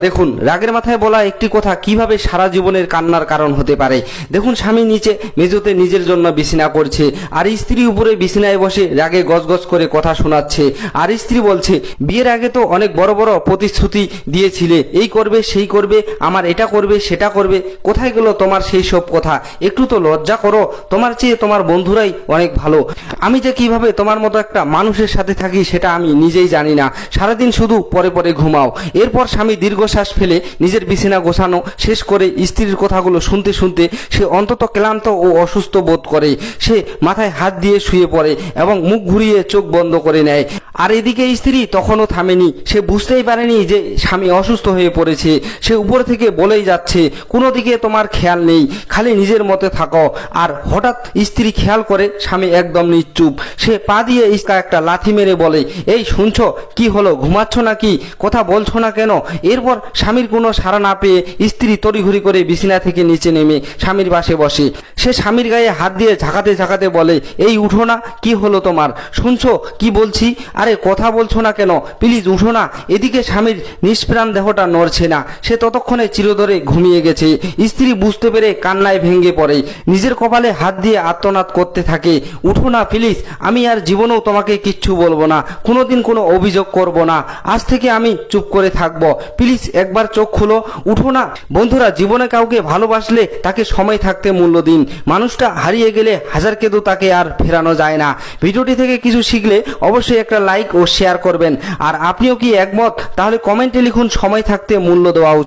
দেখুন, রাগের মাথায় বলা একটি কথা কিভাবে সারা জীবনের কান্নার কারণ হতে পারে। দেখুন, স্বামী নিচে মেঝেতে নিজের জন্য বিছানা করছে আর স্ত্রী উপরে বিছানায় বসে রাগে গজগজ করে কথা শোনাচ্ছে। আর স্ত্রী বলছে, বিয়ের আগে তো অনেক বড় বড় প্রতিশ্রুতি দিয়েছিলে, এই করবে সেই করবে, আমার এটা করবে সেটা করবে, কোথায় গেল তোমার সেই সব কথা? একটু তো লজ্জা করো, তোমার চেয়ে তোমার বন্ধুরাই অনেক ভালো। আমি যে কিভাবে তোমার মতো একটা মানুষের সাথে থাকি সেটা আমি নিজেই জানি না, সারাদিন শুধু পরে পরে ঘুমাও। এরপর স্বামী দীর্ঘশ্বাস ফেলে নিজের বিছানা গোছানো শেষ করে স্ত্রীর কথাগুলো শুনতে শুনতে সে অন্তত ক্লান্ত ও অসুস্থ বোধ করে। সে মাথায় হাত দিয়ে শুয়ে পড়ে এবং মুখ ঘুরিয়ে চোখ বন্ধ করে নেয়। আর এদিকে স্ত্রী তখনও থামেনি, সে বুঝতেই পারেনি যে স্বামী অসুস্থ হয়ে পড়েছে। সে উপর থেকে বলেই যাচ্ছে, কোনো দিকে তোমার খেয়াল নেই, খালি নিজের মতে থাকো। আর হঠাৎ স্ত্রী খেয়াল করে স্বামী একদম নিশ্চুপ। সে পা দিয়ে ইস্কা একটা লাথি মেরে বলে, এই শুনছো, কি হলো, ঘুমাচ্ছ নাকি, কথা বলছো না কেন? এরপর স্বামীর কোনো সাড়া না পেয়ে স্ত্রী তড়িঘড়ি করে বিছানা থেকে নিচে নেমে স্বামীর পাশে বসে। সে স্বামীর গায়ে হাত দিয়ে ঝাঁকাতে ঝাঁকাতে বলে, এই উঠো না, কি হলো তোমার, শুনছো কি বলছি? আরে কথা বলছো না কেন, প্লিজ উঠো না। এদিকে স্বামীর নিষ্প্রাণ দেহটা নড়ছে না, সে ততক্ষণে চিরধরে ঘুমিয়ে গেছে। স্ত্রী বুঝতে পেরে কান্নায় ভেঙে পড়ে, নিজের কপালে হাত দিয়ে আর্তনাদ করতে থাকে, উঠো না প্লিজ, আমি আর জীবনেও তোমাকে কিচ্ছু বলবো না, কোনোদিন কোনো অভিযোগ করব না, আজ থেকে আমি চুপ করে থাকবো, প্লিজ একবার চোখ খুলো, উঠো না। বন্ধুরা, জীবনে কাউকে ভালোবাসলে তাকে সময় থাকতে মূল্য দিন। মানুষটা হারিয়ে গেলে হাজার কেঁদো তাকে আর ফেরানো যায় না। ভিডিওটি থেকে কিছু শিখলে অবশ্যই একটা লাইক ও শেয়ার করবেন। আর আপনিও কি একমত? তাহলে কমেন্টে লিখুন, সময় থাকতে মূল্য দেওয়া উচিত।